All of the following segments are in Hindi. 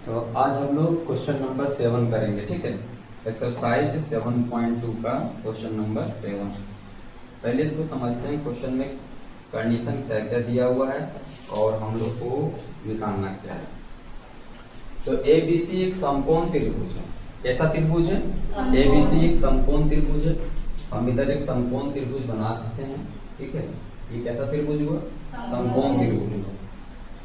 तो आज हम लोग क्वेश्चन नंबर 7 करेंगे, ठीक है। एक्सरसाइज 7.2 का क्वेश्चन नंबर 7। पहले इसको समझते हैं, क्वेश्चन में कंडीशन क्या क्या दिया हुआ है और हम लोग को निकालना क्या है। तो ABC एक समकोण त्रिभुज है। कैसा त्रिभुज है? ABC एक समकोण त्रिभुज है। हम इधर एक समकोण त्रिभुज बना सकते हैं, ठीक है। ये कैसा त्रिभुज हुआ? समकोण त्रिभुज हुआ।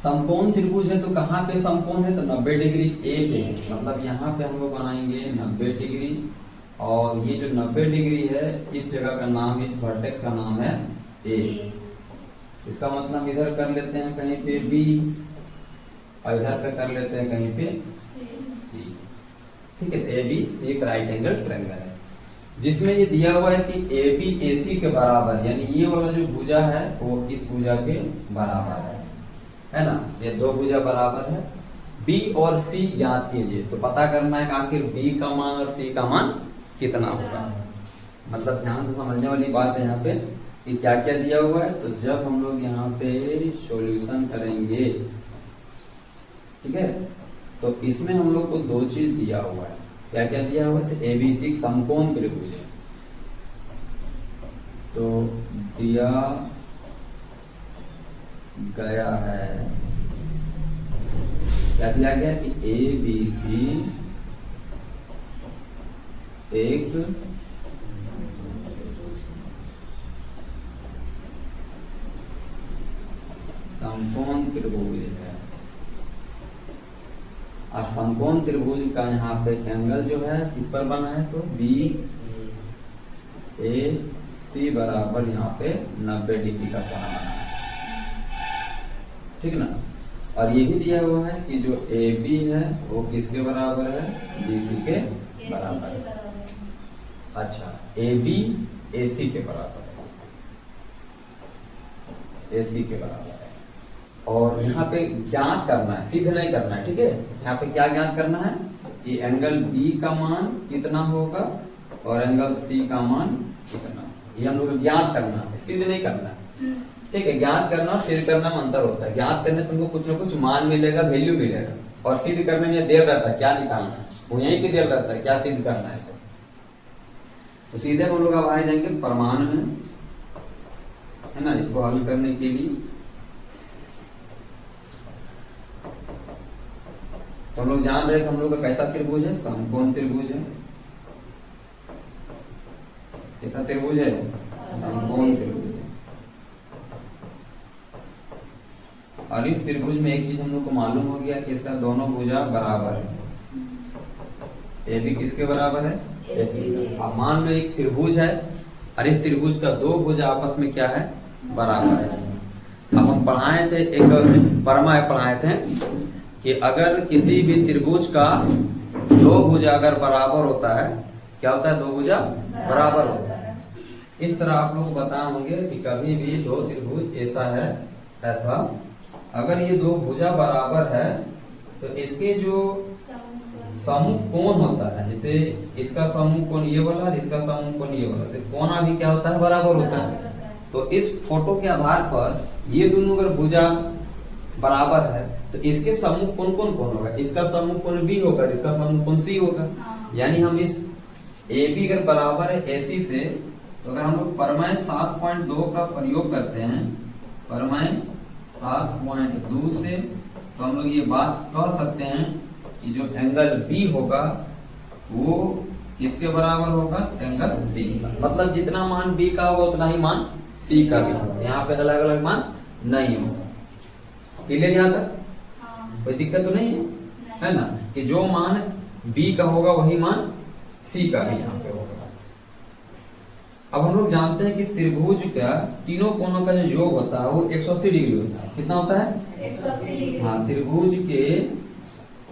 समकोण त्रिभुज है तो कहाँ पे समकोण है? तो 90 डिग्री ए पे, मतलब यहाँ पे हम लोग बनाएंगे 90 डिग्री। और ये जो 90 डिग्री है, इस जगह का नाम, इस वर्टेक्स का नाम है ए। इसका मतलब इधर कर लेते हैं कहीं पे बी और इधर पे कर लेते हैं कहीं पे सी, ठीक है। ए बी सी एक राइट एंगल ट्रायंगल है जिसमें ये दिया हुआ है कि ए बी ए सी के बराबर, यानी ये वाला जो भुजा है वो इस भुजा के बराबर है ना। ये दो भुजा बराबर है। बी और सी ज्ञात कीजिए। तो पता करना है कि आखिर बी का मान और सी का मान कितना होगा। मतलब ध्यान से समझने वाली बात है यहाँ पे कि क्या क्या दिया हुआ है। तो जब हम लोग यहाँ पे सॉल्यूशन करेंगे, ठीक है, तो इसमें हम लोग को दो चीज दिया हुआ है। क्या क्या दिया हुआ है? ABC समकोण त्रिभुज है। तो दिया गया है, क्या दिया गया कि ABC एक समकोण त्रिभुज है। और समकोण त्रिभुज का यहाँ पे एंगल जो है किस पर बना है? तो BAC बराबर यहाँ पे 90 डिग्री का बना है, ठीक ना। और ये भी दिया हुआ है कि जो AB है वो किसके बराबर है? BC के बराबर है। अच्छा, AB AC के बराबर है, AC के बराबर है। और यहाँ पे ज्ञात करना है, सिद्ध नहीं करना है, ठीक है। यहाँ पे क्या ज्ञात करना है कि एंगल B का मान कितना होगा और एंगल C का मान कितना, ये हम लोग ज्ञात करना है, सिद्ध नहीं करना है, ठीक है। ज्ञात करना और सिद्ध करना में अंतर होता है। ज्ञात करने से हमको कुछ ना कुछ मान मिलेगा, वैल्यू मिलेगा, और सिद्ध करने में देर रहता है, क्या निकालना है वो यहीं पे देर रहता है, क्या सिद्ध करना है। तो सीधे हम लोग अब आ जाएंगे प्रमाण में, है ना। इसको हल करने के लिए तो हम लोग जान रहे हैं कि हम लोग का कैसा त्रिभुज है? समकोण त्रिभुज है। कैसा त्रिभुज है? समकोण त्रिभुज है। और इस त्रिभुज में एक चीज हम लोग को मालूम हो गया कि इसका दोनों भुजा बराबर है। ए बी किसके बराबर है? AC। अब मान लो एक त्रिभुज है और इस त्रिभुज का दो भुजा आपस में क्या है? बराबर है। अब हम पढ़ाए थे, एक परमा पढ़ाए थे कि अगर किसी भी त्रिभुज का दो भुजा अगर बराबर होता है, क्या होता है? दो भुजा बराबर होता है। इस तरह आप लोग बताए होंगे कि कभी भी दो त्रिभुज ऐसा है, ऐसा अगर ये दो भुजा बराबर है तो इसके जो समूह कोण होता है, जैसे इसका समूह कोण ये वाला, इसका समूह कोण ये वाला, तो कोणा भी क्या होता है? बराबर होता है। तो इस फोटो के आधार पर ये दोनों अगर भुजा बराबर है तो इसके समूह कौन कौन कौन होगा? इसका समूह कोण B होगा, इसका समूह कोण C होगा। यानी हम इस AB अगर बराबर है AC से, तो अगर हम लोग प्रमेय 7.2 का प्रयोग करते हैं, प्रमेय 7.2 से, तो हम लोग ये बात कह सकते हैं कि जो एंगल B होगा वो किसके बराबर होगा? एंगल C का। मतलब जितना मान B का होगा उतना ही मान C का भी होगा। यहाँ पे अलग अलग मान नहीं होगा। क्लियर यहाँ तक? कोई दिक्कत तो नहीं है ना, कि जो मान B का होगा वही मान C का भी यहाँ पे होगा। अब हम लोग जानते हैं कि त्रिभुज का तीनों कोणों का जो योग होता है वो 180 डिग्री होता है। कितना होता है? 180। हाँ, त्रिभुज के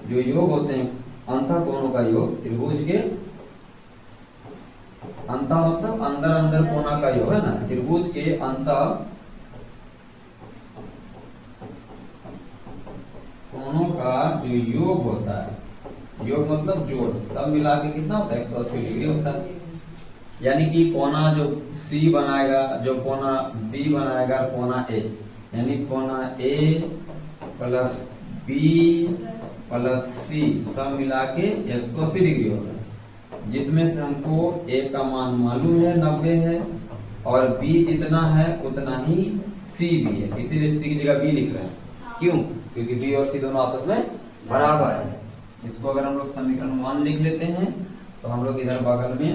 जो योग होते हैं, अंतः कोणों का योग, त्रिभुज के अंतः मतलब अंदर अंदर कोणा का योग है ना। त्रिभुज के अंतः कोणों का जो योग होता है, योग मतलब जोड़, सब मिला के कितना होता है? 180 डिग्री होता है। यानी कि कोना जो C बनाएगा, जो कोना B बनाएगा, कोना A, यानी कोना A प्लस बी प्लस सी सब मिला के 180 डिग्री होगा, जिसमें से हमको ए का मान मालूम है 90 है, और बी जितना है उतना ही सी भी है, इसीलिए सी की जगह बी लिख रहे हैं। क्यों? क्योंकि बी और सी दोनों आपस में बराबर है। इसको अगर हम लोग समीकरण 1 लिख लेते हैं तो हम लोग इधर बगल में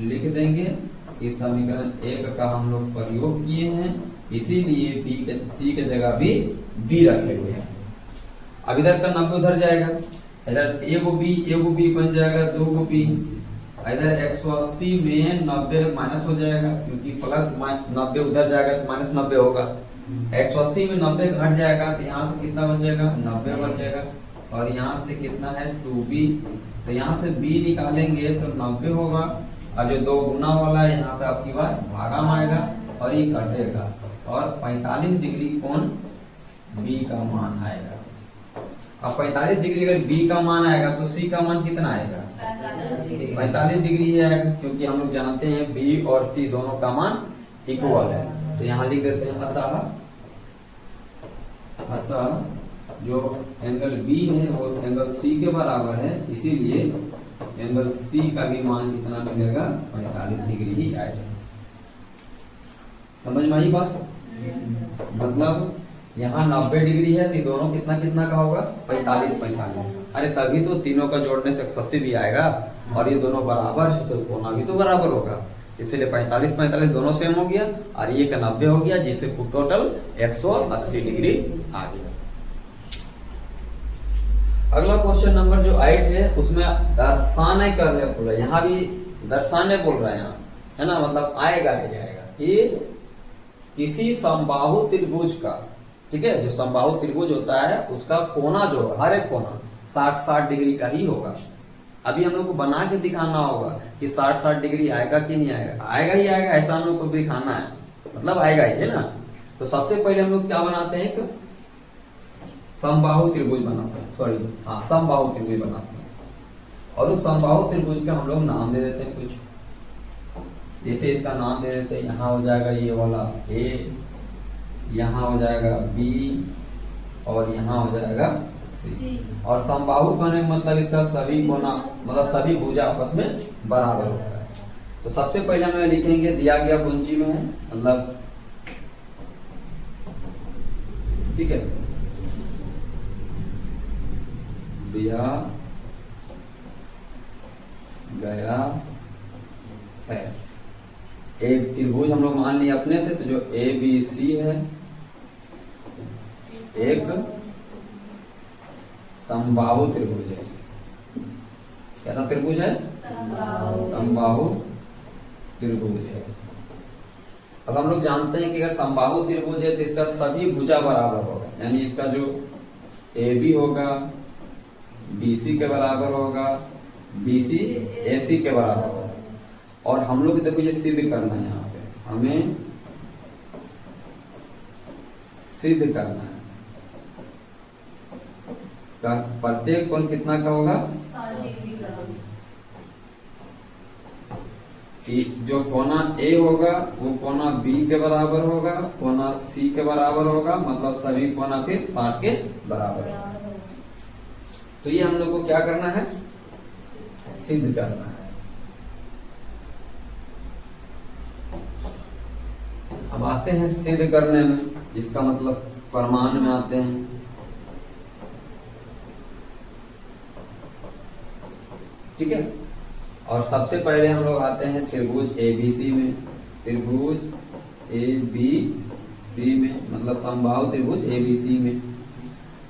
लिख देंगे कि समीकरण 1 का हम लोग प्रयोग किए हैं, इसीलिए बी के सी के जगह भी बी रखे हुए हैं। अब इधर का 90 उधर जाएगा, इधर एगो बी बन जाएगा, 2 गो बी। इधर 180 में 90 माइनस हो जाएगा, क्योंकि प्लस 90 उधर जाएगा तो माइनस 90 होगा। 180 में 90 घट जाएगा तो यहाँ से कितना बचेगा? 90 बचेगा, और यहाँ से कितना है? 2b। तो यहाँ से b निकालेंगे तो 90 होगा, और जो 2 गुना वाला है यहाँ पे आपकी बार भागा में आएगा और ये घटेगा, और 45 डिग्री कोण b का मान आएगा। अब 45 डिग्री अगर b का मान आएगा तो c का मान कितना आएगा? 45 डिग्री ही आएगा, क्योंकि हम लोग जानते हैं b और c दोनों का मान इक्वल है। तो यहाँ लिख देते हैं अतः जो एंगल B है वो एंगल C के बराबर है, इसीलिए एंगल C का भी मान कितना मिलेगा? 45 डिग्री ही आएगा। समझ में आई बात? मतलब यहाँ 90 डिग्री है तो ये दोनों कितना कितना का होगा? 45। अरे तभी तो तीनों का जोड़ने से 180 भी आएगा, और ये दोनों बराबर है तो कोना भी तो बराबर होगा, इसलिए 45 दोनों सेम हो गया, और ये का 90 हो गया, जिससे टोटल 180 डिग्री आ गया। अगला क्वेश्चन नंबर जो 8 है उसमें दर्शाने करने बोल रहा है, यहाँ भी दर्शाने बोल रहा है यहाँ, है ना, मतलब आएगा ही जाएगा। ये किसी समबाहु त्रिभुज का, ठीक है, जो समबाहु त्रिभुज होता है उसका कोना जो हर एक कोना 60-60 डिग्री का ही होगा। अभी हम लोग को बना के दिखाना होगा कि 60-60 डिग्री आएगा कि नहीं आएगा। आएगा ही आएगा, ऐसा हम लोग को दिखाना है, मतलब आएगा ही, है ना। तो सबसे पहले हम लोग क्या बनाते हैं? एक समबाहु त्रिभुज बनाते हैं, समबाहु त्रिभुज बनाते हैं, और उस समबाहु त्रिभुज का हम लोग नाम दे देते हैं कुछ। जैसे इसका नाम दे देते हैं, यहाँ हो जाएगा ये वाला A, यहाँ हो जाएगा B, और यहाँ हो जाएगा C। और समबाहु कहने का मतलब इसका सभी कोना, मतलब सभी भुजा आपस में बराबर होता है। तो सबसे पहले हमें लिखेंगे, दिया गया कुंजी में है, मतलब ठीक है, दिया गया है एक त्रिभुज हम लोग मान लिया अपने से, तो जो ABC है एक समबाहु त्रिभुज है। क्या त्रिभुज है? समबाहु त्रिभुज है। अब हम लोग जानते हैं कि अगर समबाहु त्रिभुज है तो इसका सभी भुजा बराबर होगा, यानी इसका जो AB होगा BC के बराबर होगा, BC AC के बराबर होगा। और हम लोग देखो ये सिद्ध करना है, यहाँ पे हमें सिद्ध करना है प्रत्येक कोण कितना का होगा? जो कोना A होगा वो कोना B के बराबर होगा, कोना C के बराबर होगा, मतलब सभी कोना फिर 60 के बराबर है। तो ये हम लोग को क्या करना है? सिद्ध करना है। अब आते हैं सिद्ध करने में, जिसका मतलब प्रमाण में आते हैं। ठीक है, और सबसे पहले हम लोग आते हैं त्रिभुज ABC में। त्रिभुज ABC में मतलब समबाहु त्रिभुज ABC में।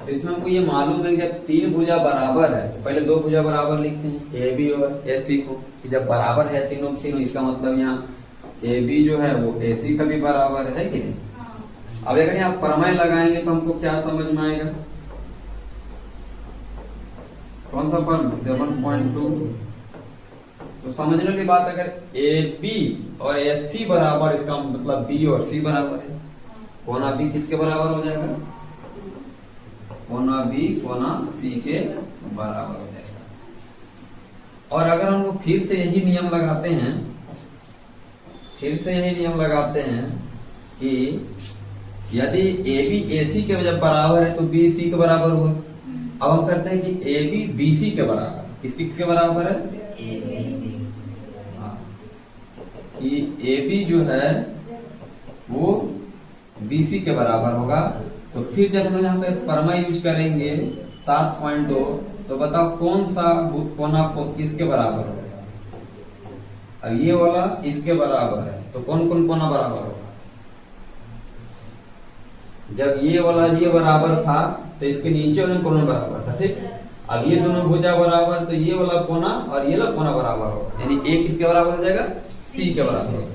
तो इसमें हमको ये मालूम है कि जब तीन भुजा बराबर है तो पहले दो भुजा बराबर लिखते हैं AB और AC को, कि जब बराबर है तीनों तीनों, इसका मतलब यहाँ AB जो है वो AC का भी बराबर है कि नहीं। अब अगर यहाँ प्रमेय लगाएंगे तो हमको क्या समझ में आएगा? कौन सा प्रमेय? 7.2। तो समझने की बात, अगर AB और AC बराबर, इसका मतलब B और C बराबर है। कोना B किसके बराबर हो जाएगा? कोना B कोना C के बराबर हो जाएगा। और अगर हम लोग फिर से यही नियम लगाते हैं कि यदि AB AC के जब बराबर है तो B C के बराबर हुआ, अब हम करते हैं कि ए बी बी सी के बराबर, किसके बराबर है, हाँ, कि ए बी जो है वो बी सी के बराबर होगा। तो फिर जब हम यहाँ पे परमा यूज करेंगे 7.2, तो बताओ कौन सा कोना किसके बराबर होगा। अब ये वाला इसके बराबर है, तो कौन कौन कोना बराबर होगा। जब ये वाला ये बराबर था तो इसके नीचे वाला कोना बराबर था, ठीक। अब ये दोनों भुजा बराबर, तो ये वाला कोना और ये वाला कोना बराबर होगा, यानी ए किसके बराबर हो जाएगा, सी के बराबर होगा।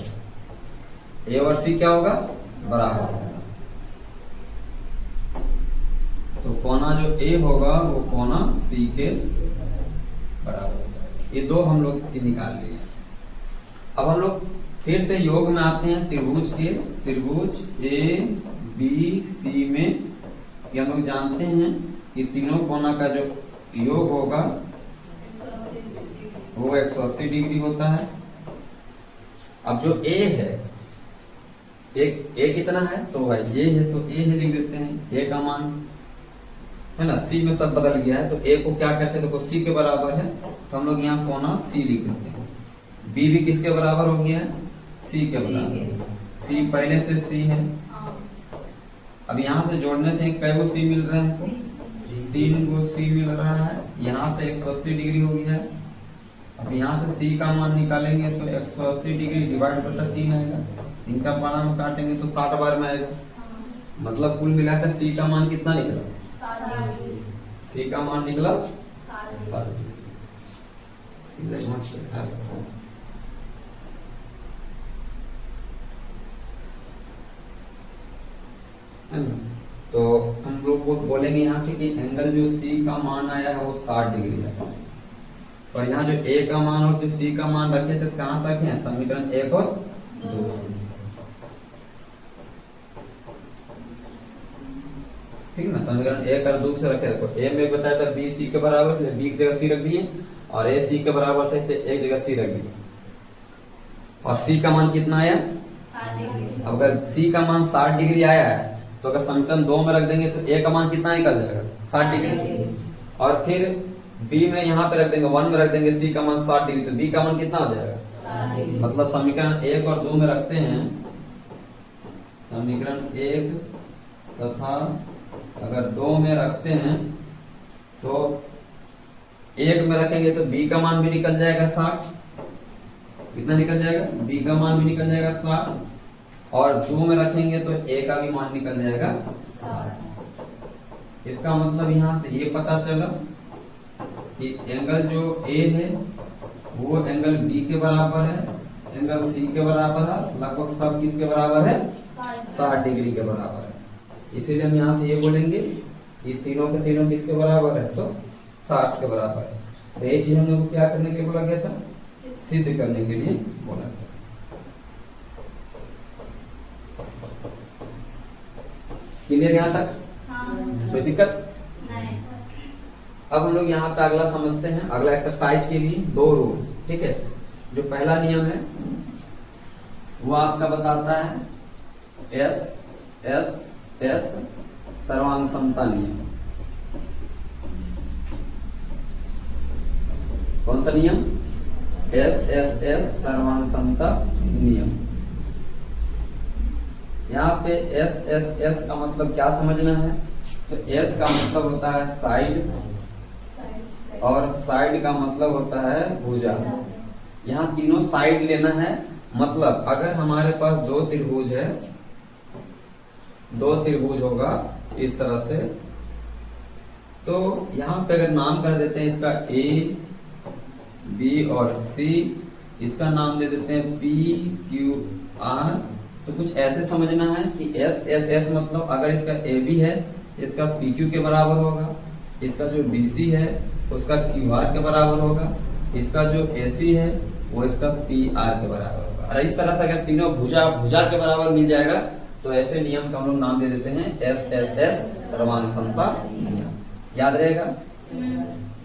ए और सी क्या होगा, बराबर होगा। तो कोना जो ए होगा वो कोना सी के बराबर होगा। ये दो हम लोग निकाल लिए। अब हम लोग फिर से योग में आते हैं त्रिभुज के। त्रिभुज ए बी सी में ये हम लोग जानते हैं कि तीनों कोना का जो योग होगा वो 180 डिग्री होता है। अब जो ए है, ए कितना है, तो भाई ये है, तो ए है लिख देते हैं, ए का मान है ना, सी में सब बदल गया है, तो ए को क्या कहते हैं, देखो सी के बराबर है, तो हम लोग यहाँ कोना सी लिख देते हैं। बी भी किसके बराबर हो गया है, सी के बराबर, सी पहले से सी है। अब यहाँ से जोड़ने से कई गो सी मिल रहे हैं, 3 गो सी मिल रहा है, यहाँ से 180 डिग्री हो गया है। अब यहाँ से सी का मान निकालेंगे तो 180 डिग्री डिवाइड बटा 3 आएगा, इनका पाना में काटेंगे तो 60 बार में आएगा। मतलब कुल मिलाकर सी का मान कितना निकला, सी का मान निकला 60। तो हम लोग को बोलेंगे यहाँ पे कि एंगल जो सी का मान आया है वो 60 डिग्री है, और यहाँ जो ए का मान और जो सी का मान रखे थे कहाँ से रखे हैं, समीकरण 1 और 2। ठीक ना, समीकरण 1 और 2 से रखे। देखो ए में बताया था बी सी के बराबर थे, बी की जगह सी रख दिए, और ए सी के बराबर थे, एक जगह सी रख दिए। और सी का मान कितना आया, 60 डिग्री। अब अगर सी का मान 60 डिग्री आया है तो अगर समीकरण 2 में रख देंगे तो ए का मान कितना निकल जाएगा, 60 डिग्री। और फिर बी में यहाँ पे रख देंगे, 1 में रख देंगे सी का मान 60 डिग्री, तो बी का मान कितना हो जाएगा। मतलब समीकरण 1 और 2 में रखते हैं, समीकरण 1 तथा अगर 2 में रखते हैं तो 1 में रखेंगे तो बी का मान भी निकल जाएगा 60। कितना निकल जाएगा, बी का मान भी निकल जाएगा 60, और 2 में रखेंगे तो ए का भी मान निकल जाएगा 60। इसका मतलब यहाँ से ये पता चला कि एंगल जो ए है वो एंगल बी के बराबर है, एंगल सी के बराबर है, लगभग सब किसके बराबर है, 60 डिग्री के बराबर है। इसीलिए हम यहाँ से ये बोलेंगे कि तीनों के तीनों किसके बराबर है, तो 60 के बराबर है। तो ये चीज हम लोग को क्या करने के लिए बोला गया था, सिद्ध करने के लिए बोला गया। क्लियर यहाँ तक, कोई दिक्कत नहीं। अब हम लोग यहाँ पे अगला समझते हैं, अगला एक्सरसाइज के लिए 2 रूल, ठीक है। जो पहला नियम है वो आपका बताता है एस एस एस सर्वांग समता नियम। कौन सा नियम, एस एस एस सर्वांग समता नियम। यहाँ पे एस एस एस का मतलब क्या समझना है, तो एस का मतलब होता है साइड, और साइड का मतलब होता है भुजा। यहाँ तीनों साइड लेना है। मतलब अगर हमारे पास 2 त्रिभुज है, 2 त्रिभुज होगा इस तरह से, तो यहाँ पे अगर नाम कर देते हैं इसका ए बी और सी, इसका नाम दे देते हैं पी क्यू आर। तो कुछ ऐसे समझना है कि एस एस एस मतलब अगर इसका ए बी है इसका पी क्यू के बराबर होगा, इसका जो बी सी है उसका क्यू आर के बराबर होगा, इसका जो ए सी है वो इसका पी आर के बराबर होगा। और इस तरह से अगर तीनों भुजा के बराबर मिल जाएगा तो ऐसे नियम का हम लोग नाम दे देते हैं एस एस एस सर्वांग समता नियम। याद रहेगा,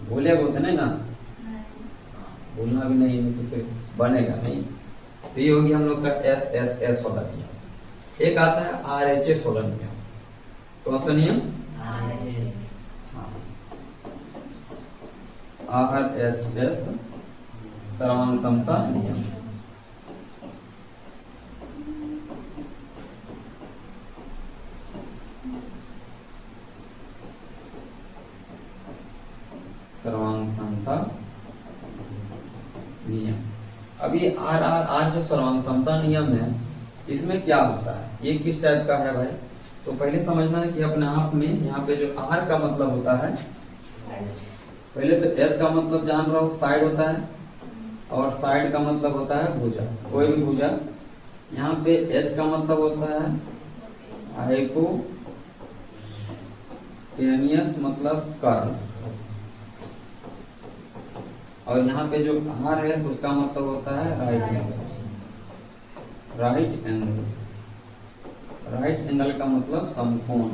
भूलेगा तो नहीं ना, भूलना भी नहीं है तो फिर बनेगा नहीं। तो ये होगी हम लोग का एस एस एस वाला नियम। एक आता है आर एच एस वाला नियम। कौन सा नियम, हाँ, RHS सर्वांग समता नियम। सर्वांग समता नियम। अब ये RRR जो सर्वांग समता नियम है, इसमें क्या होता है, ये किस टाइप का है भाई? तो पहले समझना है कि अपने आप में यहाँ पे जो R का मतलब होता है, पहले तो S का मतलब जान रहा हो, साइड होता है, और साइड का मतलब होता है भुजा, कोई भी भुजा। यहाँ पे H का मतलब होता है हाइपोटेनियस मतलब कर्ण, और यहाँ पे जो R है उसका मतलब होता है right angle. Right angle, right angle का मतलब समकोण,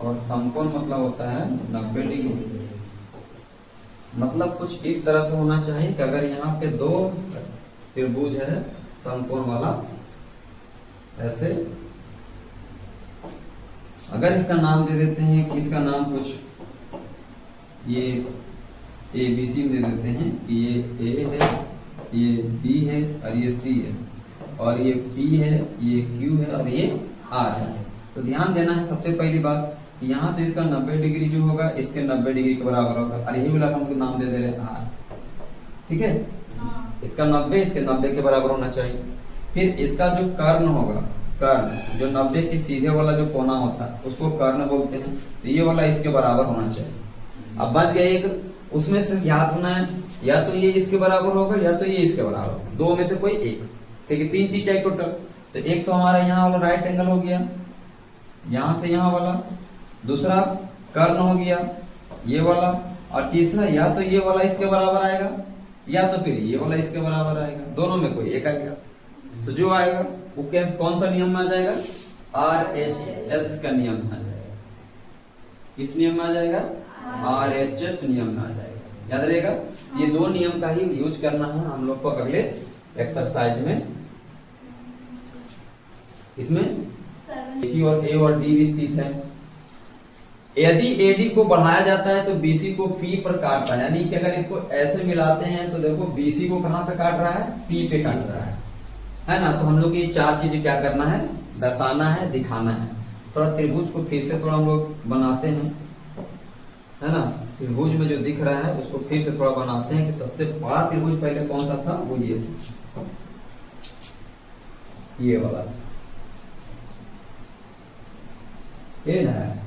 और समकोण मतलब होता है 90 डिग्री। मतलब कुछ इस तरह से होना चाहिए कि अगर यहाँ पे दो त्रिभुज है समकोण वाला, ऐसे अगर इसका नाम दे देते हैं कि इसका नाम कुछ ये ABC दे देते हैं कि ये A है, ये B है और ये C है, और ये P है, ये Q है और ये R है। तो ध्यान देना है सबसे पहली बात, यहाँ तो इसका 90 डिग्री जो होगा इसके 90 डिग्री के बराबर होगा, और यही वाला हम नाम दे दे रहे हैं R। ठीक है, इसका 90 इसके 90 के बराबर होना चाहिए। फिर इसका जो कर्ण होगा, कर्ण जो 90 के सीधे वाला जो कोना होता है उसको कर्ण बोलते हैं, तो ये वाला इसके बराबर होना चाहिए। अब बच गया एक, उसमें से याद रखना है या तो ये इसके बराबर होगा या तो ये इसके बराबर, दो में से कोई एक। ठीक है, तीन चीज चाहिए टोटल। तो एक तो हमारा यहाँ वाला राइट एंगल हो गया, यहाँ से यहाँ वाला, दूसरा कर्ण हो गया ये वाला, और तीसरा या तो ये वाला इसके बराबर आएगा या तो फिर ये वाला इसके बराबर आएगा, दोनों में कोई एक आएगा। तो जो आएगा वो कौन सा नियम में आ जाएगा? RHS का नियम में आ जाएगा। किस नियम में आ जाएगा? RHS नियम में आ जाएगा। याद रहेगा, ये दो नियम का ही यूज करना है हम लोग को अगले एक्सरसाइज में। इसमें Q और A और D भी स्थित है। यदि AD को बढ़ाया जाता है तो BC को P पर काटता है, यानी कि अगर इसको ऐसे मिलाते हैं तो देखो BC को कहां पे काट रहा है? P पे काट रहा है ना। तो हम लोग ये चार चीजें क्या करना है? दर्शाना है, दिखाना है। थोड़ा त्रिभुज को फिर से थोड़ा हम लोग बनाते हैं, है ना। त्रिभुज में जो दिख रहा है उसको फिर से थोड़ा बनाते हैं कि सबसे बड़ा त्रिभुज पहले कौन सा था? वो ये वाला, ये ना है।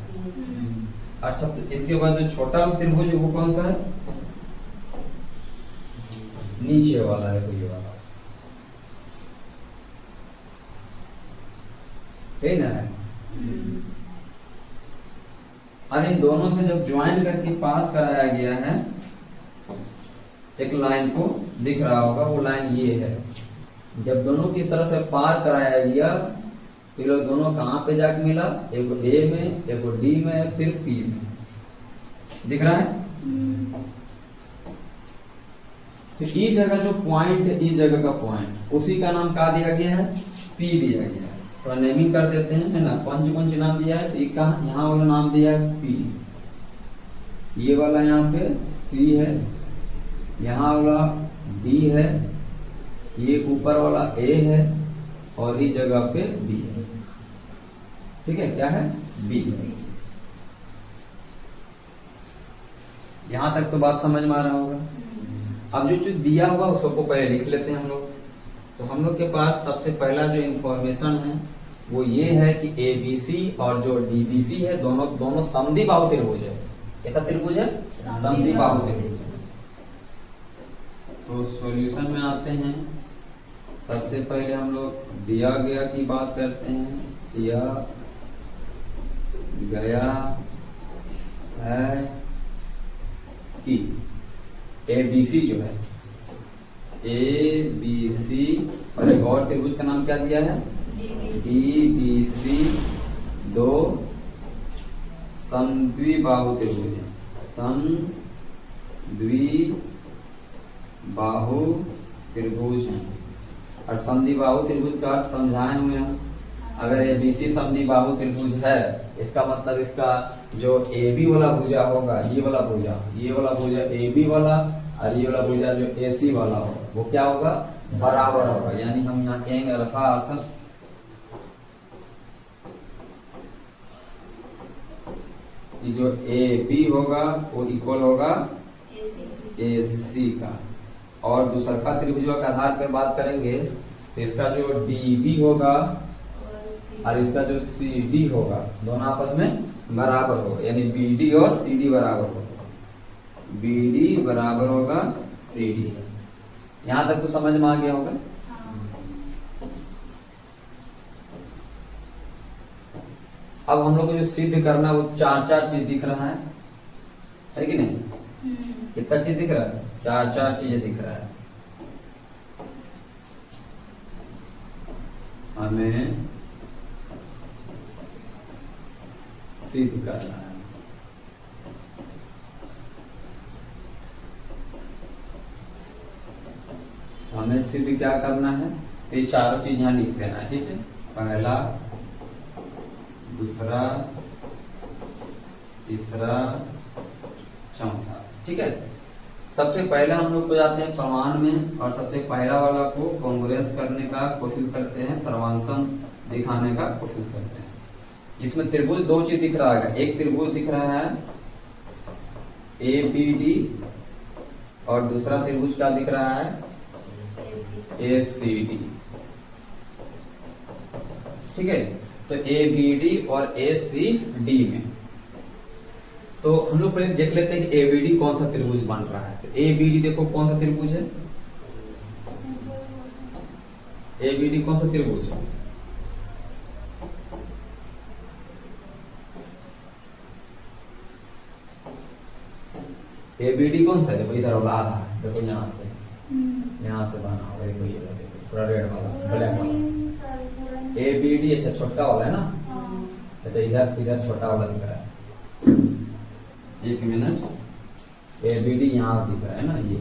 अच्छा, इसके बाद जो छोटा त्रिभुज वो कौन सा है? नीचे वाला है, ये वाला, ये ना है। और इन दोनों से जब ज्वाइन करके पास कराया गया है एक लाइन को, दिख रहा होगा वो लाइन ये है। जब दोनों की इस तरह से पार कराया गया तो ये दोनों कहां पे जाके मिला? एक A में, एक D में, फिर P में। दिख रहा है? तो इस जगह जो पॉइंट, इस जगह का पॉइंट, उसी का नाम क्या दिया गया है? P दिया गया है। थोड़ा नेमिंग कर देते हैं, है ना। पंच नाम दिया है, तो यहाँ वाला नाम दिया है P, ये वाला यहाँ पे C है, यहाँ वाला D है, ये ऊपर वाला A है, और इस जगह पे B है। ठीक है, क्या है? B। यहां तक तो बात समझ में आ रहा होगा। अब जो चीज दिया हुआ उसको पहले लिख लेते हैं हम लोग। तो हम लोग के पास सबसे पहला जो इंफॉर्मेशन है वो ये है कि ABC और जो DBC है दोनों समद्विबाहु त्रिभुज है। कैसा त्रिभुज है? समद्विबाहु त्रिभुज है। तो सॉल्यूशन में आते हैं। सबसे पहले हम लोग दिया गया की बात करते हैं। दिया गया है कि ABC जो है, ABC, और एक और त्रिभुज का नाम क्या दिया है? DBC, दो समद्विबाहु त्रिभुज है। समद्विबाहु त्रिभुज हैं, और समद्विबाहु त्रिभुज का अर्थ समझाए हुए हैं। अगर ABC समद्विबाहु त्रिभुज है, इसका मतलब इसका जो AB वाला भुजा होगा, ये वाला भुजा AB वाला, और ये वाला भुजा जो AC वाला होगा वो क्या होगा, बराबर होगा। यानी हम यहाँ कहेंगे अर्थात कि जो AB होगा वो इक्वल होगा AC का। और दूसरा त्रिभुज के आधार पर बात करेंगे तो इसका जो DB होगा और इसका जो CD होगा दोनों आपस में बराबर होगा, यानी BD और CD बराबर होगा, BD बराबर होगा CD। यहां तक तो समझ में आ गया होगा। अब हम लोग को जो सिद्ध करना है वो चार चीज दिख रहा है कि नहीं? कितना चीज दिख रहा है? चार चीजें दिख रहा है। हमें सिद्ध करना है। हमें सिद्ध क्या करना है? तो ये चारों चीज यहाँ लिख देना है, ठीक है? पहला, दूसरा, तीसरा, चौथा, ठीक है? सबसे पहले हम लोग को जाते हैं प्रमाण में और सबसे पहला वाला को कॉन्ग्रुएंस करने का कोशिश करते हैं, सर्वांशम दिखाने का कोशिश करते हैं। इसमें त्रिभुज दो चीज दिख रहा है, एक त्रिभुज दिख रहा है ABD और दूसरा त्रिभुज क्या दिख रहा है? ACD, ठीक है? तो ABD और ACD में तो हम लोग पहले देख लेते हैं कि ABD कौन सा त्रिभुज बन रहा है। तो ABD देखो कौन सा त्रिभुज है? ABD कौन सा त्रिभुज है? ABD कौन सा है? देखो इधर वाला आधा, देखो यहाँ से बना हुआ है, देखो पूरा रेड वाला, ब्लैक वाला ABD। अच्छा छोटा वाला है ना? अच्छा इधर छोटा वाला दिख रहा है, एक मिनट। ABD यहाँ दिख रहा है ना, ये।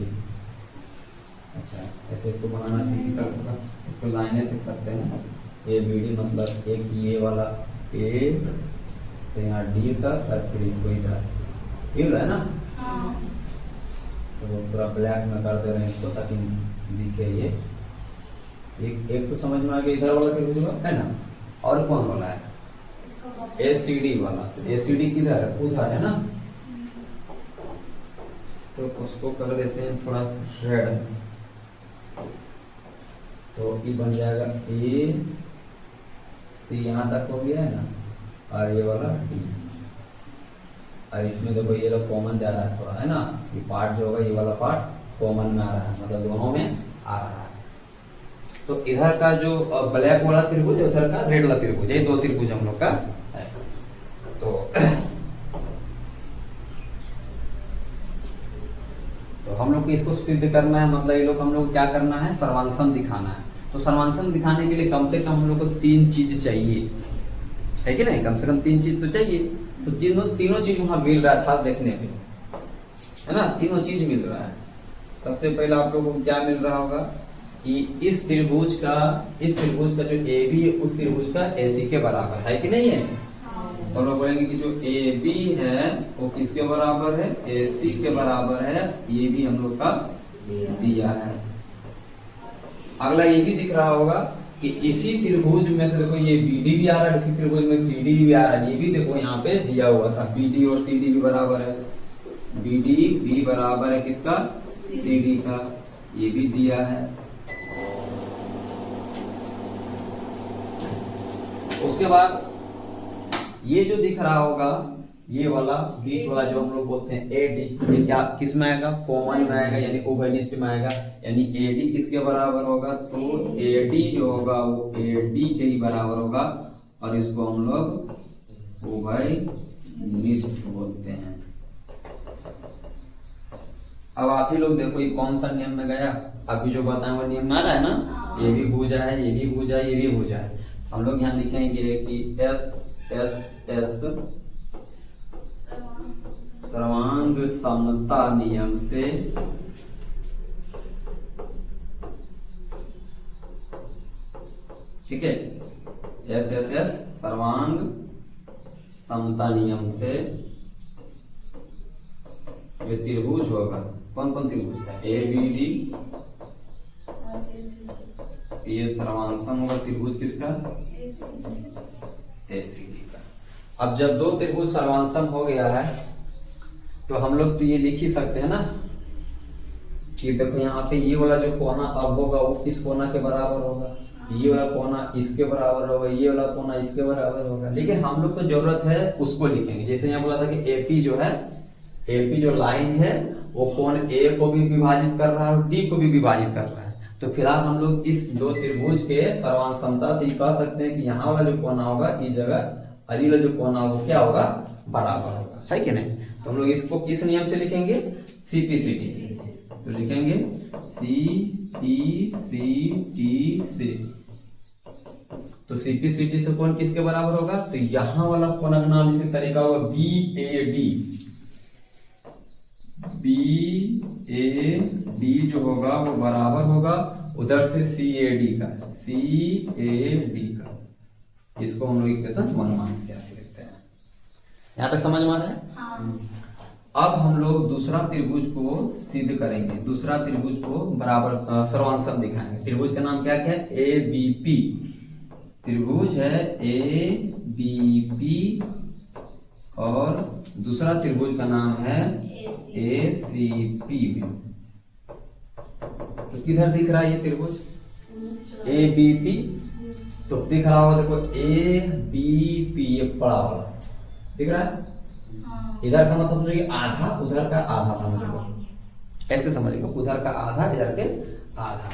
अच्छा ऐसे इसको बनाना डिफिकल्ट होगा, इसको लाइने से करते हैं। ABD मतलब एक ये वाला A तो यहाँ D तक और फिर इसको इधर है ना। तो वो पूरा ब्लैक में कर दे रहे हैं इसको ताकि दिखे ये। एक तो समझ में आ गया, इधर वाला त्रिभुज है ना। और कौन वाला है? ACD वाला। तो ACD किधर है? उधर है ना। तो उसको कर देते हैं थोड़ा रेड, तो ये बन जाएगा AC, यहाँ तक हो गया है ना, और ये वाला D। और इसमें देखो ये लोग कॉमन जा रहा है थोड़ा, है ना। ये पार्ट जो होगा, ये वाला पार्ट कॉमन में आ रहा है, मतलब दोनों में आ रहा है। तो इधर का जो ब्लैक वाला त्रिभुज है, उधर का रेड वाला त्रिभुज, ये दो त्रिभुज हम लोग का है। तो हम लोग को इसको सिद्ध करना है, मतलब ये लोग हम लोग को क्या करना है? सर्वांशम दिखाना है। तो सर्वांशम दिखाने के लिए कम से कम हम लोग को 3 चीज चाहिए, है कि नहीं? कम से कम 3 चीज तो चाहिए। तो तीनों चीज वहां मिल रहा है, छात्र देखने पे, है ना। तीनों चीज मिल रहा है। सबसे पहले आप लोगों को क्या मिल रहा होगा कि इस त्रिभुज का जो AB है उस त्रिभुज का AC के बराबर है कि नहीं है? तो हम लोग बोलेंगे कि जो AB है वो किसके बराबर है? AC के बराबर है। ये भी हम लोग का दिया है। अगला ये भी दिख रहा होगा कि इसी त्रिभुज में से देखो ये BD भी आ रहा है, इसी त्रिभुज में CD भी आ रहा है। ये भी देखो यहाँ पे दिया हुआ था, BD और CD भी बराबर है। BD भी बराबर है किसका? CD का। ये भी दिया है। उसके बाद ये जो दिख रहा होगा, ये वाला बीच वाला जो हम लोग बोलते हैं AD, ये क्या किस में आएगा? कॉमन में आएगा, यानी उभयनिष्ठ में आएगा। यानी AD किसके बराबर होगा? तो AD जो होगा वो AD के ही बराबर होगा, और इसको हम लोग उभयनिष्ठ बोलते हैं। अब आप ही लोग देखो ये कौन सा नियम में गया? अभी जो बताया वो नियम आ रहा है ना। ये भी भुजा है, ये भी भुजा है, ये भी भुजा है। हम लोग यहाँ लिखेंगे कि S सर्वांग समता नियम से ठीक है, एस एस एस सर्वांग समता नियम से ये त्रिभुज होगा, कौन कौन त्रिभुज था, ए बी डी, ये सर्वांग सम होगा त्रिभुज किसका, ए सी डी का। अब जब दो त्रिभुज सर्वांग सम हो गया है तो हम लोग तो ये लिख ही सकते हैं ना कि देखो यहाँ पे ये वाला जो कोना अब होगा वो किस कोना के बराबर होगा, ये वाला कोना इसके बराबर होगा, ये वाला कोना इसके बराबर होगा। लेकिन हम लोग को जरूरत है उसको लिखेंगे, जैसे यहाँ बोला था कि एपी जो है, एपी जो लाइन है वो कोण ए को भी विभाजित कर रहा है और डी को भी विभाजित कर रहा है। तो फिलहाल हम लोग इस दो त्रिभुज के सर्वांग समता से कह सकते हैं कि यहाँ वाला जो कोना होगा इस जगह और ये वाला जो कोना वो क्या होगा, बराबर होगा, है कि नहीं। तो हम लोग इसको किस नियम से लिखेंगे, सीपीसीटी से। तो लिखेंगे सीपीसीटी से। तो सीपीसीटी से कौन किसके बराबर होगा, तो यहां वाला कोना का नाम लिखने का तरीका होगा B A D. B A D जो होगा वो बराबर होगा उधर से सी ए डी का, सी ए डी का। इसको हम लोग इक्वेशन 1 मान के लिखते हैं। यहां तक समझ में आ रहा है। हाँ। अब हम लोग दूसरा त्रिभुज को सिद्ध करेंगे, दूसरा त्रिभुज को बराबर सर्वांग सम दिखाएंगे। त्रिभुज का नाम क्या क्या है, ए बी पी। त्रिभुज है ए बी पी और दूसरा त्रिभुज का नाम है ए सी पी बी। तो किधर दिख रहा है ये त्रिभुज, ए बी पी। तो दिख रहा होगा देखो ए बी पी, ये बड़ा वाला दिख रहा है। इधर का मतलब समझो आधा, उधर का आधा समझ लो, ऐसे समझ लो, उधर का आधा इधर के आधा,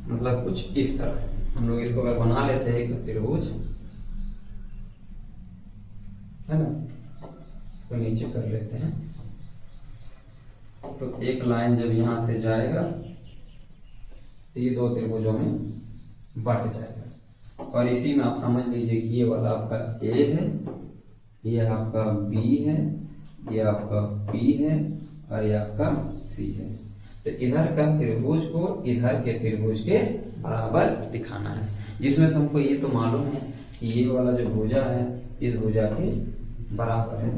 मतलब कुछ इस तरह। हम लोग इसको अगर बना लेते हैं एक त्रिभुज, है ना, इसको नीचे कर लेते हैं। तो एक लाइन जब यहां से जाएगा तो ये दो त्रिभुजों में बढ़ जाएगा। और इसी में आप समझ लीजिए कि ये वाला आपका ए है, ये आपका बी है, ये आपका पी है और ये आपका सी है। तो इधर का त्रिभुज को इधर के त्रिभुज के बराबर दिखाना है, जिसमें से हमको ये तो मालूम है कि ये वाला जो भुजा है इस भुजा के बराबर है।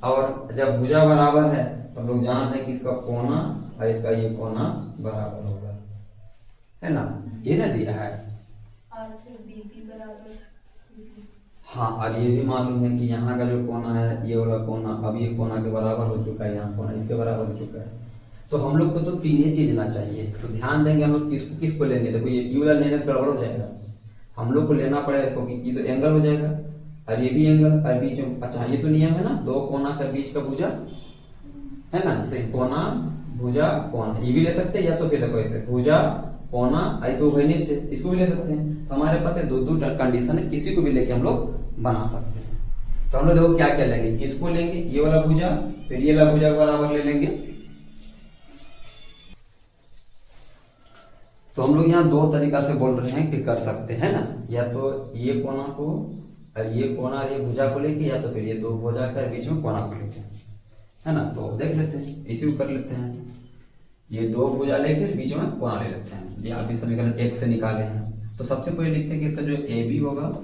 और जब भुजा बराबर है तो हम लोग जानते हैं कि इसका कोना और इसका ये कोना बराबर होगा, है ना, ये ना दिया है। हाँ, और ये भी मालूम है कि यहाँ का जो कोना है ये वाला कोना अब ये कोना के बराबर हो चुका है, यहाँ कोना इसके बराबर हो चुका है। तो हम लोग को तो तीन ही चीज ना चाहिए। तो ध्यान देंगे हम लोग किसको लेंगे, देखो ये वाला लेने से गड़बड़ हो जाएगा। हम लोग को लेना पड़ेगा, देखो कि ये तो एंगल हो जाएगा और ये भी एंगल और बीच में, अच्छा ये तो नियम है ना, दो कोना के बीच का भुजा, है ना, जैसे कोना भुजा कोना, ये भी ले सकते हैं। या तो फिर देखो ऐसे भुजा कोना, आई तो उभयनिष्ठ है, इसको भी ले सकते हैं। तो हमारे पास दो कंडीशन है, किसी को भी लेके हम लोग बना सकते हैं। तो हम लोग देखो क्या क्या लेंगे, इसको लेंगे ये वाला भुजा, फिर ये वाला भुजा बराबर ले लेंगे। तो हम लोग यहाँ दो तरीका से बोल रहे हैं कि कर सकते हैं ना, या तो ये कोना को और ये कोना और ये भुजा को लेके, या तो फिर ये दो भुजा के बीच में कोना को लेके, है ना। तो देख लेते हैं, इसी को कर लेते हैं। ये दो भुजा लेकर बीच में कोना ले लेते हैं। ये आप इस समीकरण 1 से निकाले हैं। तो सबसे पहले लिखते हैं कि इसका जो ए बी होगा,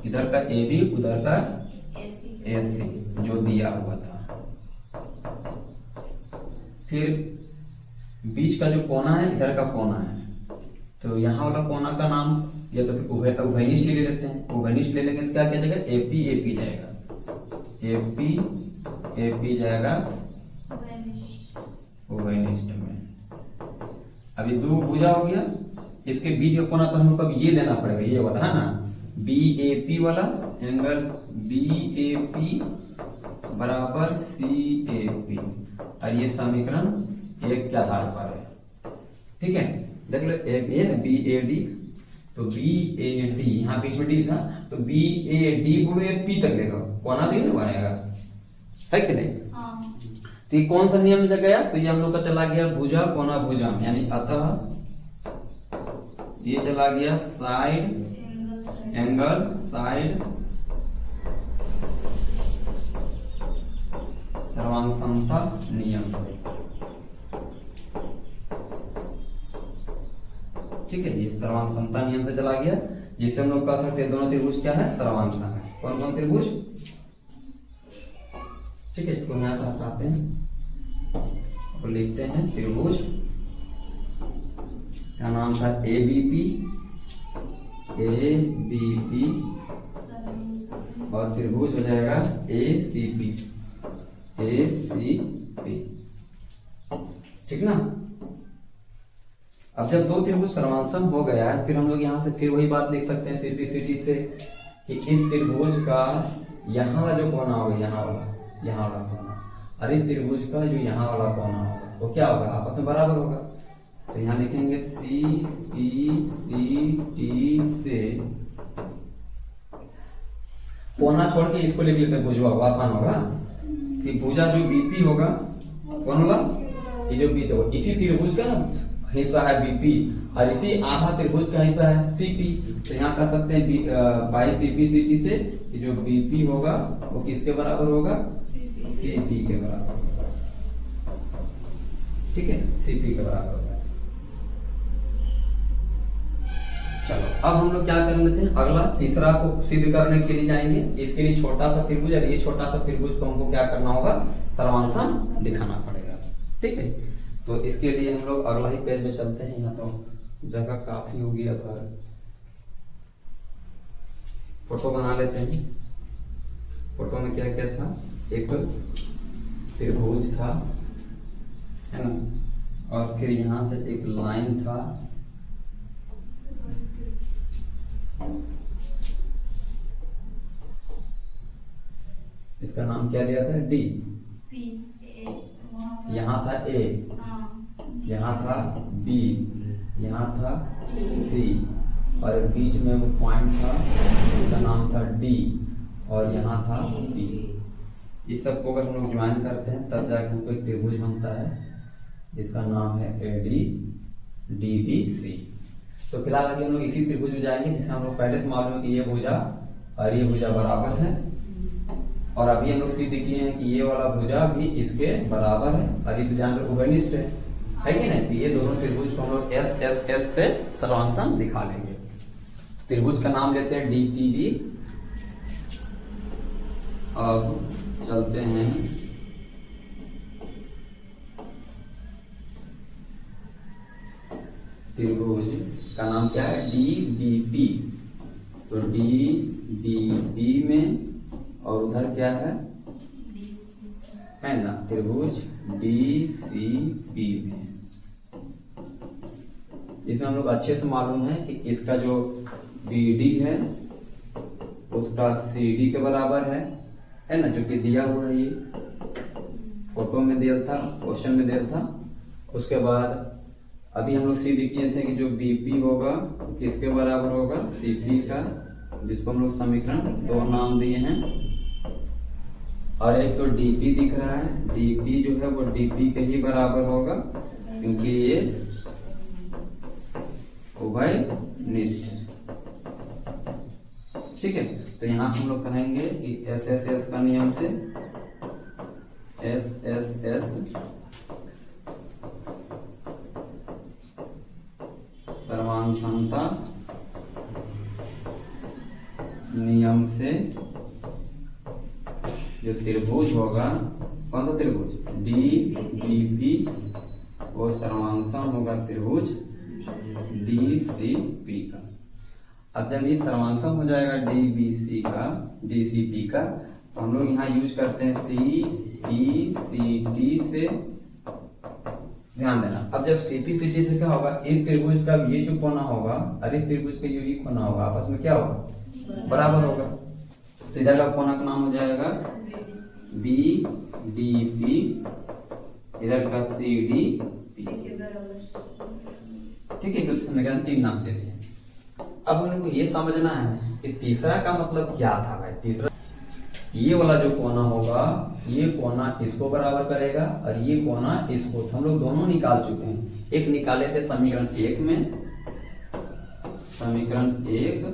इधर का ए बी उधर का ए सी जो दिया हुआ था। फिर बीच का जो कोना है इधर का कोना है, तो यहाँ वाला कोना का नाम या तो फिर उभयनिष्ठ ले लेते हैं। उभयनिष्ठ ले लेंगे तो क्या जाएगा, एपी एपी जाएगा, एपी एपी जाएगा उभयनिष्ठ में। अभी दो भुजा हो गया, इसके बीच का कोना तो हम लोग को ये लेना पड़ेगा, ये वाला है ना, बी ए पी वाला एंगल बी ए पी बराबर सी ए पी, और ये समीकरण 1 के आधार पर है। ठीक है, देख लो ये ना बी ए डी, तो बी ए डी यहाँ बीच में डी था, तो बी ए डी गुणे पी तक लेगा, कोना दी ना बनेगा, है कि नहीं। तो ये कौन सा नियम लग गया, तो ये हम लोग का चला गया भुजा कोना भुजा, यानी अतः ये चला गया साइड एंगल साइड सर्वांग समता नियम से। ठीक है, ये सर्वांग समता नियम से चला गया, जिससे हम लोग कह सकते हैं दोनों त्रिभुज क्या है, सर्वांग सम है। कौन कौन त्रिभुज, ठीक है, इसको यहाँ हटाते हैं और लिखते हैं त्रिभुज का नाम था ABP, और त्रिभुज हो जाएगा ACP, ठीक ना। अब जब दो त्रिभुज सर्वांग हो गया है, फिर हम लोग यहाँ से फिर वही बात लिख सकते हैं सिंप्लिसिटी से कि इस त्रिभुज का यहाँ वाला जो कोना होगा, यहाँ वाला कोना, और इस त्रिभुज का जो यहाँ वाला कोना होगा वो क्या होगा, आपस में बराबर होगा। तो यहाँ लिखेंगे CT से कोना छोड़ के इसको लिख लेते हैं भुजवा, आसान होगा कि भुजा जो BP होगा, कौन होगा, ये जो B होगा, इसी त्रिभुज का हिस्सा है BP, और इसी आधा त्रिभुज का हिस्सा है CP। तो यहाँ कह सकते हैं बाई CP से कि जो BP होगा वो किसके बराबर होगा, CP के बराबर होगा, ठीक है, CP के बराबर होगा। चलो अब हम लोग क्या कर लेते हैं, अगला तीसरा को सिद्ध करने के लिए जाएंगे। इसके लिए छोटा सा त्रिभुज, और ये छोटा सा त्रिभुज को हमको क्या करना होगा, सर्वांग सम दिखाना पड़ेगा, ठीक है। तो इसके लिए हम लोग अगला ही पेज में चलते हैं, यहाँ तो जगह काफी होगी, अगर फोटो बना लेते हैं। फोटो में क्या क्या था, एक त्रिभुज था, है ना, और फिर यहाँ से एक लाइन था, इसका नाम क्या लिया था, D, यहाँ था A, यहाँ था B, यहाँ था C, और बीच में वो पॉइंट था, इसका नाम था D, और यहाँ था B। इस सब को अगर हम लोग ज्वाइन करते हैं तब जाकर हमको एक त्रिभुज बनता है, जिसका नाम है ADBC। तो फिलहाल आगे हम लोग इसी त्रिभुज में जाएंगे, जिसमें हम लोग पहले से मालूम है कि ये भुजा और ये भुजा बराबर है, और अभी हम लोग सिद्ध किए हैं कि ये वाला भुजा भी इसके बराबर है, और ये तो जान लो उभयनिष्ठ है कि नहीं। तो ये दोनों त्रिभुज को हम लोग S से सर्वांग सम दिखा लेंगे। त्रिभुज का नाम लेते हैं DPB। अब चलते हैं त्रिभुज का नाम क्या है, DBP। तो DBP में, और उधर क्या है ना, त्रिभुज DCP में। इसमें हम लोग अच्छे से मालूम है कि इसका जो BD है उसका CD के बराबर है ना, जो कि दिया हुआ है, ये फोटो में दिया था, क्वेश्चन में दिया था। उसके बाद अभी हम लोग सिद्ध किए थे कि जो BP होगा किसके बराबर होगा, CP का, जिसको हम लोग समीकरण 2 नाम दिए हैं। और एक तो DP दिख रहा है, DP जो है वो DP के ही बराबर होगा, क्योंकि ये उभयनिष्ठ है, ठीक है। तो यहाँ से हम लोग कहेंगे कि SSS का नियम से, SSS सर्वांग समता नियम से जो त्रिभुज होगा, कौन सा त्रिभुज, DBP, वो सर्वांग सम होगा त्रिभुज DCP का। अब जब ये सर्वांग सम हो जाएगा DCP का, तो हम लोग यहाँ यूज करते हैं CPCT से, ध्यान देना। अब जब CPCT से क्या होगा, इस त्रिभुज का ये जो कोना होगा और इस त्रिभुज का ये कोना होगा, आपस में क्या होगा, बराबर होगा। तो इधर का कोना का नाम हो जाएगा BDP, इधर का CDP, ठीक है। तो समीकरण 3 नाम दे दिए। अब हम लोग को ये समझना है कि तीसरा का मतलब क्या था भाई। तीसरा, ये वाला जो कोना होगा, ये कोना इसको बराबर करेगा और ये कोना इसको, तो हम लोग दोनों निकाल चुके हैं। एक निकाले थे समीकरण 1 में, समीकरण 1,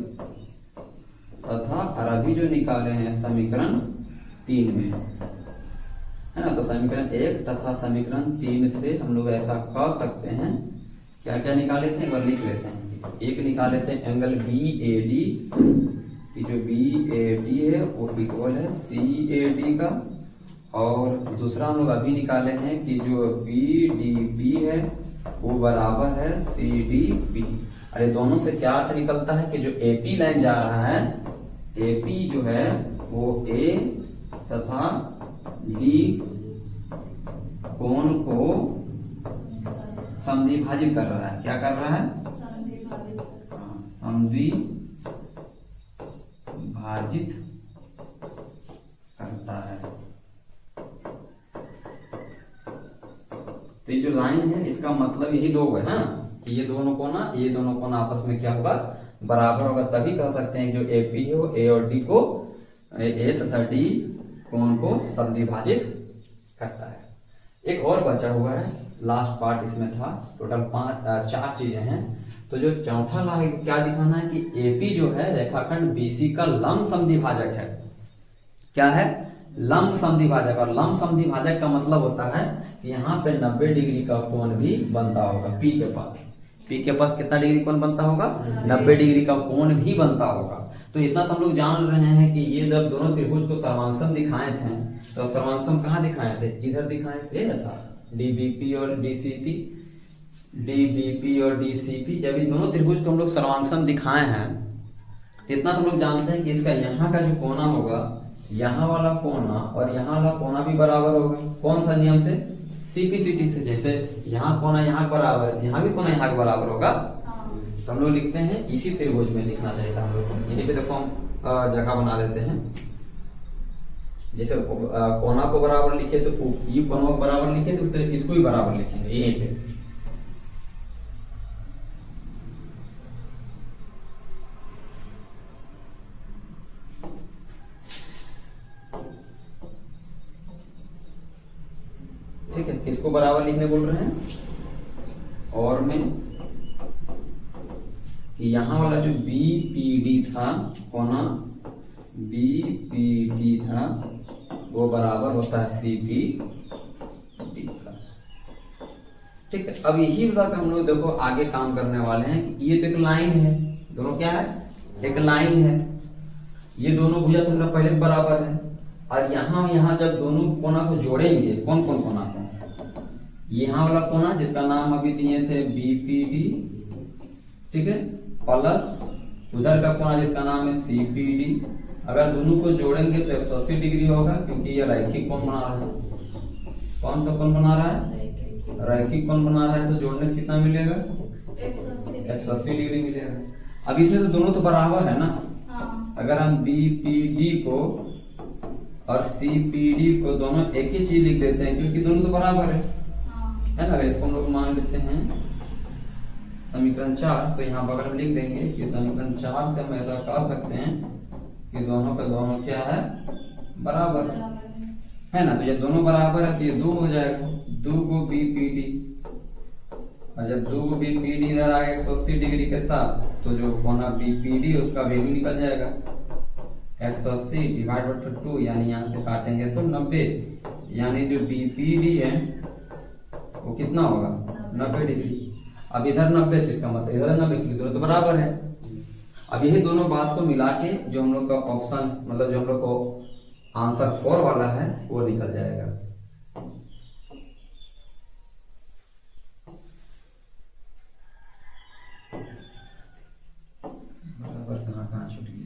तथा और अभी जो निकाले हैं समीकरण 3 में, है ना। तो समीकरण 1 तथा समीकरण 3 से हम लोग ऐसा कह सकते हैं, क्या क्या निकाले थे, एक बार लिख लेते हैं। एक निकाल लेते हैं एंगल BAD कि जो BAD है वो इक्वल है CAD का, और दूसरा हम लोग अभी निकाले हैं कि जो BDB है वो बराबर है CDB। अरे दोनों से क्या अर्थ निकलता है कि जो AP लाइन जा रहा है, AP जो है वो A तथा D कोण को समद्विभाजित कर रहा है। क्या कर रहा है? समद्विभाजित करता है। तो ये जो लाइन है इसका मतलब यही दो है कि ये दोनों कोण आपस में क्या होगा? बराबर होगा। तभी कह सकते हैं जो AP है वो A और D को, A तथा D कोण को समद्विभाजित करता है। एक और बचा हुआ है, लास्ट पार्ट इसमें था। टोटल 4 चीजें हैं। तो जो चौथा ला क्या दिखाना है कि AP जो है रेखाखंड BC का लंब समद्विभाजक है। क्या है? लंब समद्विभाजक। और लंब समद्विभाजक का मतलब होता है कि यहाँ पे 90 डिग्री का कोण भी बनता होगा। P के पास कितना डिग्री कोण बनता होगा? 90 डिग्री का कोण भी बनता होगा। तो इतना तो हम लोग जान रहे हैं कि ये जब दोनों त्रिभुज को सर्वांगसम दिखाए थे, तो सर्वांगसम कहाँ दिखाए थे? इधर दिखाए थे ना था, DBP और DCP। जब इन दोनों त्रिभुज को हम लोग सर्वांगसम दिखाए हैं तो इतना तो हम लोग जानते हैं कि इसका यहाँ का जो कोना होगा, यहाँ वाला कोना और यहाँ वाला कोना भी बराबर होगा। कौन सा नियम से? CPCT से। जैसे यहाँ कोना यहाँ बराबर है, यहाँ भी कोना यहाँ बराबर होगा। तो हम लोग लिखते हैं इसी त्रिभुज में लिखना चाहिए था हम लोग को। यहीं पे देखो हम जगह बना देते हैं। जैसे कोना को बराबर लिखे तो ये कोना को बराबर लिखे तो इसको भी बराबर लिखेंगे यहीं पे। ठीक है, किसको बराबर लिखने बोल रहे हैं? और में यहाँ वाला जो BPD था, कोना BPD था, वो बराबर होता है CPD का। ठीक है, अब यही तक हम लोग देखो आगे काम करने वाले हैं कि ये तो एक लाइन है, दोनों क्या है? एक लाइन है। ये दोनों भुजा तो पहले से बराबर है। और यहाँ जब दोनों कोना को जोड़ेंगे, कौन कोना को? यहाँ वाला कोना जिसका नाम अभी दिए थे BPD, ठीक है, प्लस उधर का कोना जिसका नाम है CPD। अगर दोनों को जोड़ेंगे तो 180 डिग्री होगा, क्योंकि ये रैखिक कोण बना रहा है। कौन सा कोण बना रहा है? रैखिक कोण बना रहा है। तो जोड़ने से कितना मिलेगा? 180 डिग्री मिलेगा। अब इसमें तो दोनों तो बराबर है ना। अगर हम BPD को और CPD को दोनों एक ही चीज लिख देते हैं, क्योंकि दोनों तो बराबर है ना। इसको हम लोग मान लेते हैं समीकरण 4। तो यहाँ बगल में लिख देंगे कि समीकरण 4 से हम ऐसा कह सकते हैं कि दोनों का दोनों क्या है? बराबर है ना। तो जब दोनों बराबर है तो ये 2 हो जाएगा, 2 को BPD। और जब 2 को BPD इधर आ गया 180 डिग्री के साथ, तो जो कोना BPD उसका वैल्यू निकल जाएगा 180 डिवाइड 2, यानी यहाँ से काटेंगे तो 90। यानी जो BPD है वो कितना होगा? 90 डिग्री। अब इधर 90 तो इसका मतलब इधर 90, क्योंकि दोनों तो बराबर है। अब यही दोनों बात को मिला के जो हम लोग का ऑप्शन, मतलब जो हम लोग को आंसर 4 वाला है वो निकल जाएगा। बराबर कहाँ छूट गया?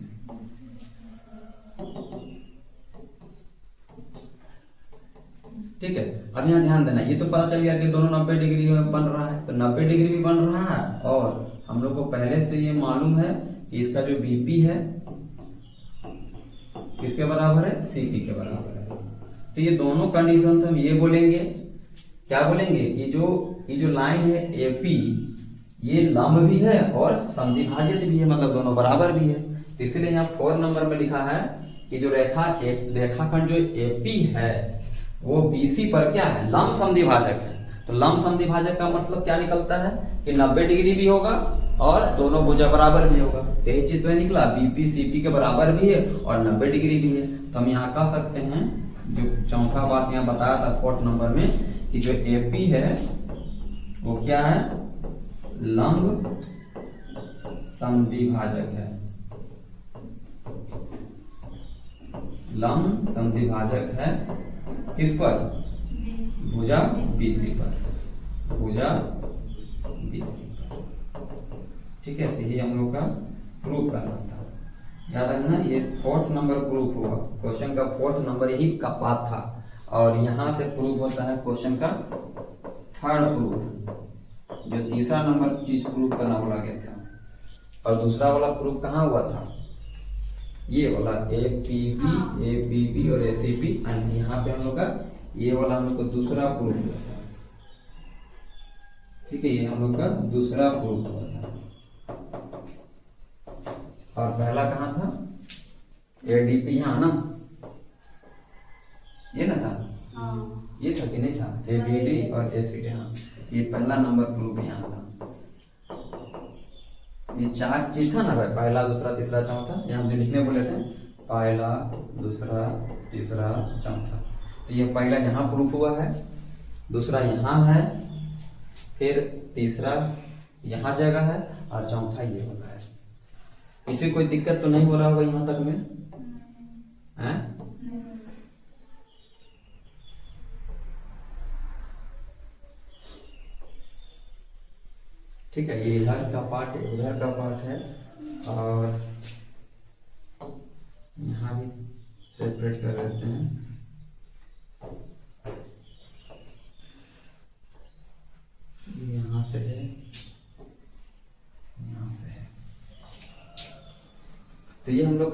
ठीक है, अब यहाँ ध्यान देना, ये तो पता चल गया कि दोनों 90 डिग्री में बन रहा है। तो 90 डिग्री भी बन रहा है, और हम लोग को पहले से ये मालूम है कि इसका जो BP है किसके बराबर है? CP के बराबर है। तो ये दोनों कंडीशन से हम ये बोलेंगे, क्या बोलेंगे कि ये जो लाइन है AP, ये लंब भी है और समद्विभाजित भी है, मतलब दोनों बराबर भी है। तो इसलिए यहाँ 4 नंबर में लिखा है कि जो रेखाखंड जो AP है वो BC पर क्या है? लंब समद्विभाजक है। तो लंब समद्विभाजक का मतलब क्या निकलता है कि 90 डिग्री भी होगा और दोनों भुजा बराबर भी होगा। तो यही चीज तो निकला, BP CP के बराबर भी है और 90 डिग्री भी है। तो हम यहाँ कह सकते हैं, जो चौथा बात यहाँ बताया था 4th नंबर में, कि जो AP है वो क्या है? लंब समद्विभाजक है, लंब समद्विभाजक है किस पर? भुजा BC पर, भुजा BC पर। ठीक है, तो ये हम लोग का प्रूफ करना था। याद रखना, ये 4th नंबर प्रूफ हुआ, क्वेश्चन का 4th नंबर यही का पार्ट था। और यहाँ से प्रूफ होता है क्वेश्चन का 3rd प्रूफ, जो तीसरा नंबर चीज प्रूफ करना बोला गया था। और दूसरा वाला प्रूफ कहाँ हुआ था? ये वाला APB और ACB, एंड यहाँ पे हम लोग का ये वाला हम लोग का दूसरा प्रूफ हुआ था। ठीक है, ये हम लोग का दूसरा प्रूफ हुआ था। और पहला कहाँ था? ADP, यहाँ ना, ये ना था? ये था कि नहीं था? ABD और ACD, हाँ, ये पहला नंबर प्रूफ यहाँ था। ये 4 चीज था ना भाई, पहला दूसरा तीसरा चौथा, यहाँ जो लिखने बोले थे पहला दूसरा तीसरा चौथा। तो ये पहला यहाँ प्रूफ हुआ है, दूसरा यहाँ है, फिर तीसरा यहाँ जगह है, और चौथा ये होगा है। इसे कोई दिक्कत तो नहीं हो रहा होगा यहाँ तक में? हैं? ठीक है, ये इधर का पार्ट है, उधर का पार्ट है, और यहाँ भी सेपरेट कर देते हैं। यहाँ से है, यहाँ से है, तो ये हम लोग